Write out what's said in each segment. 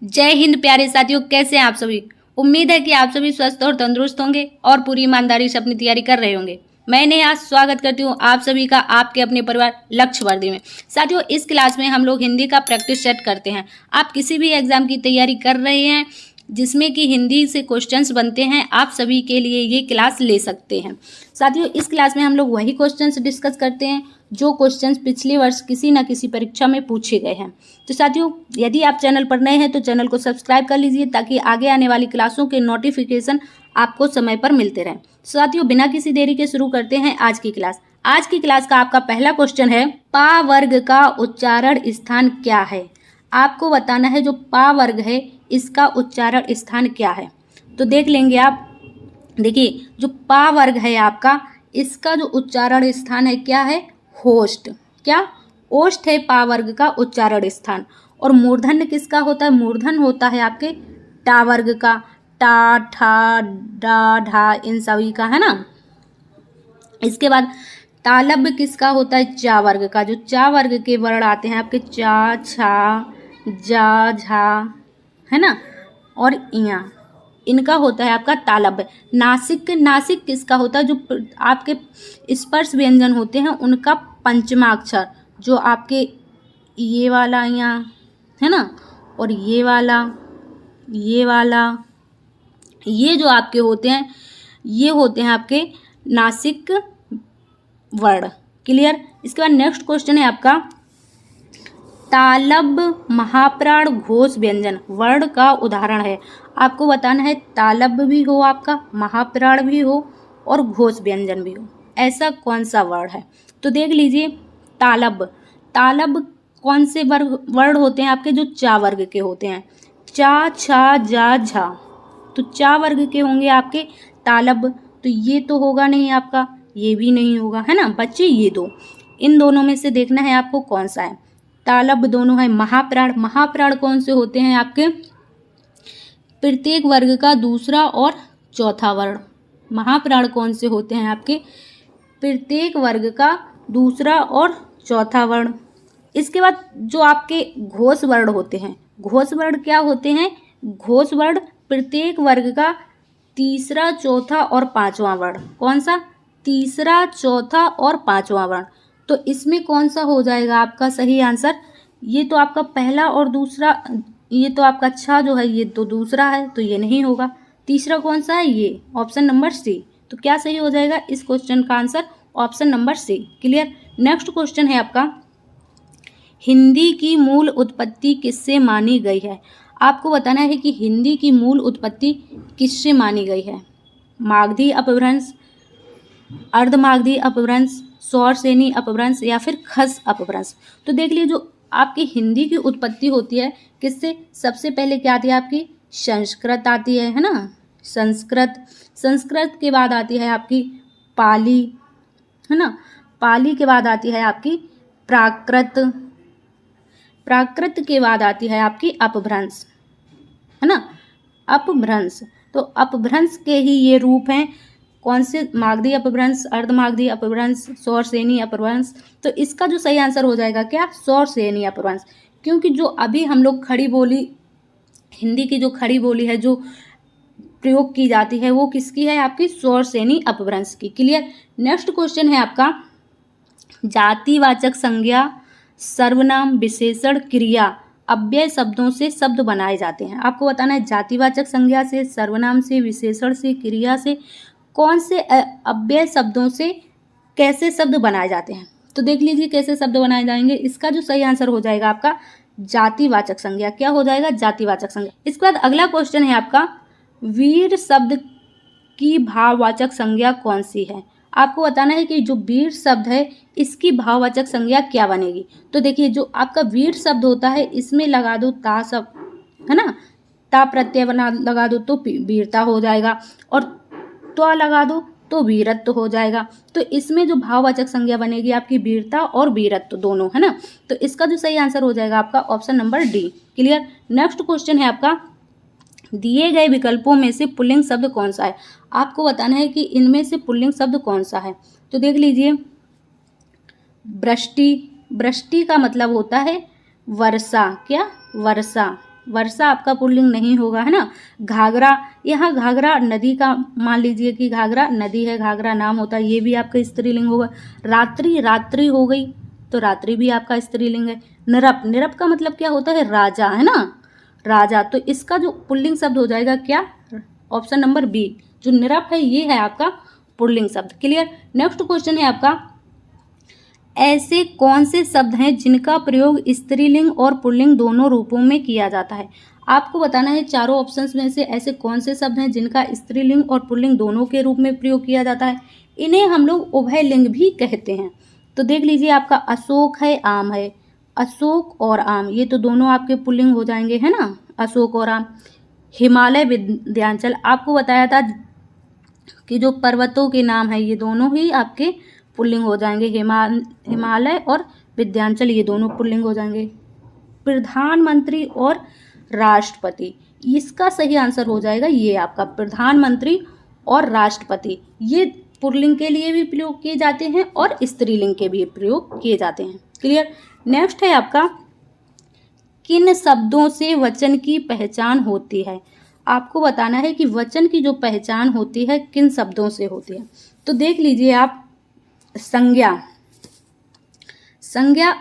जय हिंद प्यारे साथियों, कैसे हैं आप सभी। उम्मीद है कि आप सभी स्वस्थ और तंदुरुस्त होंगे और पूरी ईमानदारी से अपनी तैयारी कर रहे होंगे। मैंने आज स्वागत करती हूँ आप सभी का आपके अपने परिवार लक्ष्य वर्दी में। साथियों, इस क्लास में हम लोग हिंदी का प्रैक्टिस सेट करते हैं। आप किसी भी एग्जाम की तैयारी कर रहे हैं जिसमें कि हिंदी से क्वेश्चंस बनते हैं, आप सभी के लिए ये क्लास ले सकते हैं। साथियों, इस क्लास में हम लोग वही क्वेश्चंस डिस्कस करते हैं जो क्वेश्चंस पिछले वर्ष किसी न किसी परीक्षा में पूछे गए हैं। तो साथियों, यदि आप चैनल पर नए हैं तो चैनल को सब्सक्राइब कर लीजिए ताकि आगे आने वाली क्लासों के नोटिफिकेशन आपको समय पर मिलते रहें। साथियों, बिना किसी देरी के शुरू करते हैं आज की क्लास। आज की क्लास का आपका पहला क्वेश्चन है, पा वर्ग का उच्चारण स्थान क्या है। आपको बताना है जो पा वर्ग है इसका उच्चारण स्थान क्या है। तो देख लेंगे आप। देखिए, जो पा वर्ग है आपका, इसका जो उच्चारण स्थान है क्या है, होस्ट। क्या ओष्ठ है पा वर्ग का उच्चारण स्थान। और मूर्धन्य किसका होता है, मूर्धन होता है आपके टा वर्ग का। टा, ठा, डा, ढा, इन सभी का है ना। इसके बाद तालब्य किसका होता है, चा वर्ग का। जो चा वर्ग के वर्ण आते हैं आपके चा, छा, जा, झा, है ना, और इया, इनका होता है आपका तालब्य। नासिक, नासिक किसका होता है, जो आपके स्पर्श व्यंजन होते हैं उनका पंचमा अक्षर, जो आपके ये वाला यहाँ है ना, और ये वाला, ये जो आपके होते हैं, ये होते हैं आपके नासिक वर्ण। क्लियर। इसके बाद नेक्स्ट क्वेश्चन है आपका, तालब महाप्राण घोष व्यंजन वर्ण का उदाहरण है। आपको बताना है तालब भी हो आपका, महाप्राण भी हो और घोष व्यंजन भी हो, ऐसा कौन सा वर्ण है। तो देख लीजिए, तालब, तालब कौन से वर्ण होते हैं आपके, जो चा वर्ग के होते हैं। चा, छा, जा, झा, तो चा वर्ग के होंगे आपके तालब। तो ये तो होगा नहीं आपका, ये भी नहीं होगा, है ना बच्चे। ये दो, इन दोनों में से देखना है आपको कौन सा है। तालब दोनों है। महाप्राण, महाप्राण कौन से होते हैं आपके, प्रत्येक वर्ग का दूसरा और चौथा वर्ण। महाप्राण कौन से होते हैं आपके, प्रत्येक वर्ग का दूसरा और चौथा वर्ण। इसके बाद जो आपके घोष वर्ण होते हैं, घोष वर्ण क्या होते हैं, घोष वर्ण प्रत्येक वर्ग का तीसरा, चौथा और पांचवा वर्ण। कौन सा, तीसरा, चौथा और पांचवा वर्ण। तो इसमें कौन सा हो जाएगा आपका सही आंसर। ये तो आपका पहला और दूसरा, ये तो आपका अच्छा जो है ये तो दूसरा है, तो ये नहीं होगा। तीसरा कौन सा है, ये ऑप्शन नंबर सी। तो क्या सही हो जाएगा इस क्वेश्चन का answer, option number C. Clear. Next question है आपका, हिंदी की मूल उत्पत्ति किससे मानी गई है। आपको बताना है कि हिंदी की मूल उत्पत्ति किससे मानी गई है। मागधी अपभ्रंश, अर्धमागधी अपभ्रंश, सौरसेनी अपभ्रंश या फिर खस अपभ्रंश। तो देख लीजिए, जो आपकी हिंदी की उत्पत्ति होती है किससे, सबसे पहले क्या आती है आपकी, संस्कृत आती है ना, संस्कृत। संस्कृत के बाद आती है आपकी पाली, है ना, पाली के बाद आती है आपकी प्राकृत, प्राकृत के बाद आती है आपकी अपभ्रंश, है ना, अपभ्रंश। तो अपभ्रंश के ही ये रूप हैं, कौन से, मागधी अपभ्रंश, अर्धमागधी अपभ्रंश, सौरसेनी अपभ्रंश। तो इसका जो सही आंसर हो जाएगा क्या, सौरसेनी अपभ्रंश। क्योंकि जो अभी हम लोग खड़ी बोली, हिंदी की जो खड़ी बोली है जो प्रयोग की जाती है वो किसकी है, आपकी सौरसेनी अपभ्रंश की। क्लियर। नेक्स्ट क्वेश्चन है आपका, जातिवाचक संज्ञा, सर्वनाम, विशेषण, क्रिया, अव्यय शब्दों से शब्द बनाए जाते हैं। आपको बताना है जातिवाचक संज्ञा से, सर्वनाम से, विशेषण से, क्रिया से, कौन से अव्यय शब्दों से कैसे शब्द बनाए जाते हैं। तो देख लीजिए कैसे शब्द बनाए जाएंगे। इसका जो सही आंसर हो जाएगा आपका जातिवाचक संज्ञा। क्या हो जाएगा, जातिवाचक संज्ञा। इसके बाद अगला क्वेश्चन है आपका, वीर शब्द की भाववाचक संज्ञा कौन सी है। आपको बताना है कि जो वीर शब्द है इसकी भाववाचक संज्ञा क्या बनेगी। तो देखिए, जो आपका वीर शब्द होता है इसमें लगा दो ता शब्द, है ना, ता प्रत्यय बना लगा दो तो वीरता हो जाएगा, और तो लगा दो तो वीरत्व हो जाएगा। तो इसमें जो भाववाचक संज्ञा बनेगी आपकी वीरता और वीरत्व दोनों, है ना। तो इसका जो सही आंसर हो जाएगा आपका option number D. Clear. Next question है आपका, दिए गए विकल्पों में से पुल्लिंग शब्द कौन सा है। आपको बताना है कि इनमें से पुल्लिंग शब्द कौन सा है। तो देख लीजिए, वृष्टि, वृष्टि का मतलब होता है वर्षा। क्या, वर्षा। वर्षा आपका पुल्लिंग नहीं होगा, है ना। घाघरा, यहाँ घाघरा नदी का मान लीजिए कि घाघरा नदी है, घाघरा नाम होता है, ये भी आपका स्त्रीलिंग होगा। रात्रि, रात्रि हो गई तो रात्रि भी आपका स्त्रीलिंग है। निरप, निरप का मतलब क्या होता है, राजा, है ना, राजा। तो इसका जो पुल्लिंग शब्द हो जाएगा क्या, ऑप्शन नंबर बी, जो निरप है ये है आपका पुल्लिंग शब्द। क्लियर। नेक्स्ट क्वेश्चन है आपका, ऐसे कौन से शब्द हैं जिनका प्रयोग स्त्रीलिंग और पुल्लिंग दोनों रूपों में किया जाता है। आपको बताना है चारों ऑप्शंस में से ऐसे कौन से शब्द हैं जिनका स्त्रीलिंग और पुल्लिंग दोनों के रूप में प्रयोग किया जाता है। इन्हें हम लोग उभयलिंग भी कहते हैं। तो देख लीजिए, आपका अशोक है, आम है, अशोक और आम ये तो दोनों आपके पुल्लिंग हो जाएंगे, है ना, अशोक और आम। हिमालय, विंध्याचल, आपको बताया था कि जो पर्वतों के नाम है ये दोनों ही आपके पुल्लिंग हो जाएंगे। हिमालय और विंध्याचल ये दोनों पुल्लिंग हो जाएंगे। प्रधानमंत्री और राष्ट्रपति, इसका सही आंसर हो जाएगा ये आपका प्रधानमंत्री और राष्ट्रपति, ये पुल्लिंग के लिए भी प्रयोग किए जाते हैं और स्त्रीलिंग के भी प्रयोग किए जाते हैं। क्लियर। नेक्स्ट है आपका, किन शब्दों से वचन की पहचान होती है। आपको बताना है कि वचन की जो पहचान होती है किन शब्दों से होती है। तो देख लीजिए आप, संज्ञा, संज्ञा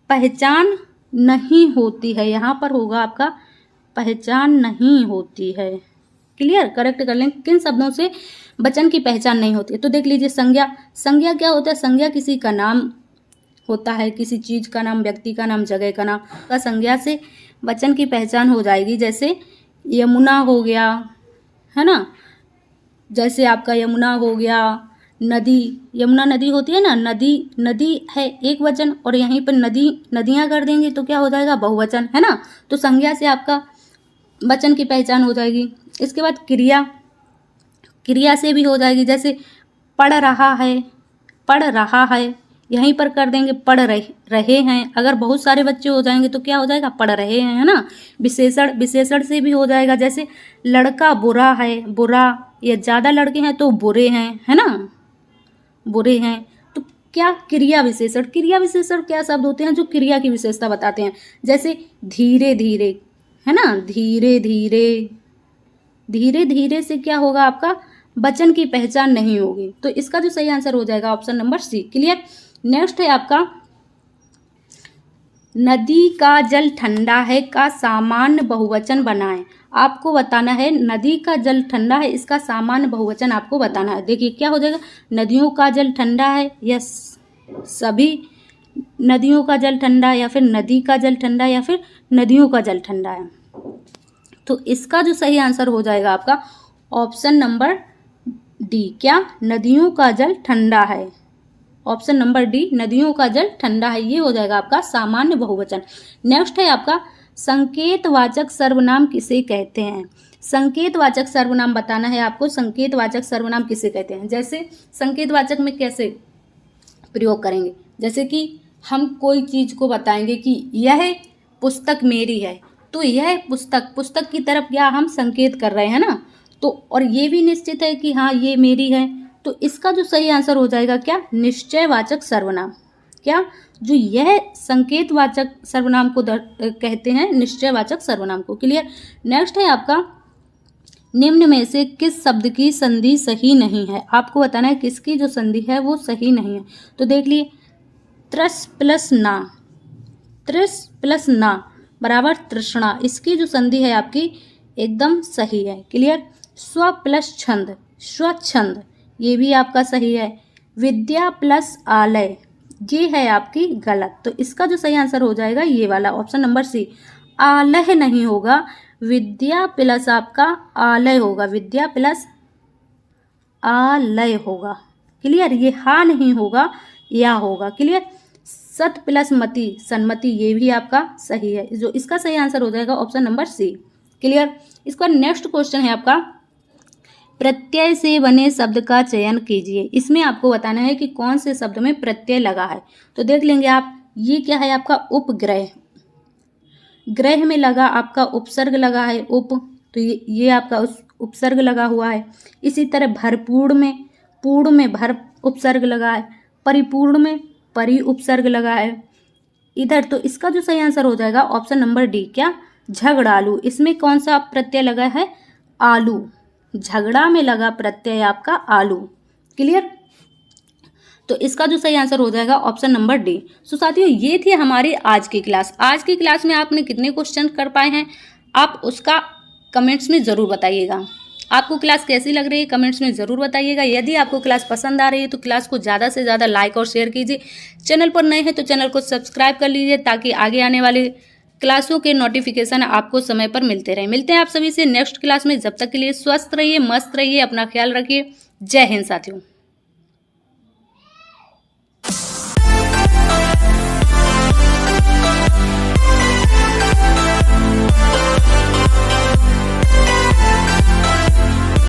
पहचान नहीं होती है, यहाँ पर होगा आपका पहचान नहीं होती है। क्लियर, करेक्ट कर लें, किन शब्दों से वचन की पहचान नहीं होती है। तो देख लीजिए, संज्ञा, संज्ञा क्या होता है, संज्ञा किसी का नाम होता है, किसी चीज का नाम, व्यक्ति का नाम, जगह का नाम का संज्ञा से वचन की पहचान हो जाएगी। जैसे यमुना हो गया, है ना, जैसे आपका यमुना हो गया, नदी, यमुना नदी होती है ना, नदी, नदी है एक वचन और यहीं पर नदी, नदियाँ कर देंगे तो क्या हो जाएगा, बहुवचन, है ना। तो संज्ञा से आपका वचन की पहचान हो जाएगी। इसके बाद क्रिया, क्रिया से भी हो जाएगी। जैसे पढ़ रहा है, पढ़ रहा है, यहीं पर कर देंगे पढ़ रहे हैं। अगर बहुत सारे बच्चे हो जाएंगे तो क्या हो जाएगा, पढ़ रहे हैं, है ना। विशेषण, विशेषण से भी हो जाएगा। जैसे लड़का बुरा है, बुरा, या ज़्यादा लड़के हैं तो बुरे हैं, है ना, बुरे हैं। तो क्या, क्रिया विशेषण, क्रिया विशेषण क्या शब्द होते हैं जो क्रिया की विशेषता बताते हैं। जैसे धीरे धीरे, है ना, धीरे धीरे, धीरे धीरे से क्या होगा, आपका वचन की पहचान नहीं होगी। तो इसका जो सही आंसर हो जाएगा option number C. Clear. Next है आपका, नदी का जल ठंडा है का सामान्य बहुवचन बनाएं। आपको बताना है नदी का जल ठंडा है, इसका सामान्य बहुवचन आपको बताना है। देखिए क्या हो जाएगा, नदियों का जल ठंडा है, या सभी नदियों का जल ठंडा, या फिर नदी का जल ठंडा, या फिर नदियों का जल ठंडा है। तो इसका जो सही आंसर हो जाएगा आपका ऑप्शन नंबर डी, क्या, नदियों का जल ठंडा है। ऑप्शन नंबर डी, नदियों का जल ठंडा है, ये हो जाएगा आपका सामान्य बहुवचन। नेक्स्ट है आपका, संकेतवाचक सर्वनाम किसे कहते हैं। संकेतवाचक सर्वनाम बताना है आपको, संकेतवाचक सर्वनाम किसे कहते हैं। जैसे संकेतवाचक में कैसे प्रयोग करेंगे, जैसे कि हम कोई चीज को बताएंगे कि यह पुस्तक मेरी है, तो यह पुस्तक, पुस्तक की तरफ क्या हम संकेत कर रहे हैं ना। तो और ये भी निश्चित है कि हाँ ये मेरी है, तो इसका जो सही आंसर हो जाएगा क्या, निश्चयवाचक सर्वनाम। क्या, जो यह संकेतवाचक सर्वनाम को कहते हैं, निश्चयवाचक सर्वनाम को। क्लियर। नेक्स्ट है आपका, निम्न में से किस शब्द की संधि सही नहीं है। आपको बताना है किसकी जो संधि है वो सही नहीं है। तो देख लिए, त्रस प्लस ना, त्रस प्लस ना बराबर तृष्णा, इसकी जो संधि है आपकी एकदम सही है। क्लियर। स्व प्लस छंद, स्वच्छंद, ये भी आपका सही है। विद्या प्लस आलय, ये है आपकी गलत। तो इसका जो सही आंसर हो जाएगा ये वाला ऑप्शन नंबर सी, आलय नहीं होगा, विद्या प्लस आपका आलय होगा, विद्या प्लस आलय होगा। क्लियर। ये हा नहीं होगा, या होगा। क्लियर। सत प्लस मति, सन्मति, ये भी आपका सही है। जो इसका सही आंसर हो जाएगा ऑप्शन नंबर सी। क्लियर। इसका नेक्स्ट क्वेश्चन है आपका, प्रत्यय से बने शब्द का चयन कीजिए। इसमें आपको बताना है कि कौन से शब्द में प्रत्यय लगा है। तो देख लेंगे आप, ये क्या है आपका उपग्रह, ग्रह में लगा आपका उपसर्ग लगा है उप, तो ये आपका उपसर्ग लगा हुआ है। इसी तरह भरपूर्ण में, पूर्ण में भर उपसर्ग लगा है, परिपूर्ण में परि उपसर्ग लगा है इधर। तो इसका जो सही आंसर हो जाएगा ऑप्शन नंबर डी, क्या, झगड़ालू, इसमें कौन सा प्रत्यय लगा है? आलू। झगड़ा में लगा प्रत्यय आपका आलू। क्लियर? तो इसका जो सही आंसर हो जाएगा ऑप्शन नंबर डी। सो साथियों, ये थी हमारी आज की क्लास। आज की क्लास में आपने कितने क्वेश्चन कर पाए हैं, आप उसका कमेंट्स में ज़रूर बताइएगा। आपको क्लास कैसी लग रही है कमेंट्स में ज़रूर बताइएगा। यदि आपको क्लास पसंद आ रही है तो क्लास को ज़्यादा से ज़्यादा लाइक और शेयर कीजिए। चैनल पर नए हैं तो चैनल को सब्सक्राइब कर लीजिए ताकि आगे आने वाली क्लासों के नोटिफिकेशन आपको समय पर मिलते रहे। मिलते हैं आप सभी से नेक्स्ट क्लास में। जब तक के लिए स्वस्थ रहिए, मस्त रहिए, अपना ख्याल रखिए। जय हिंद साथियों।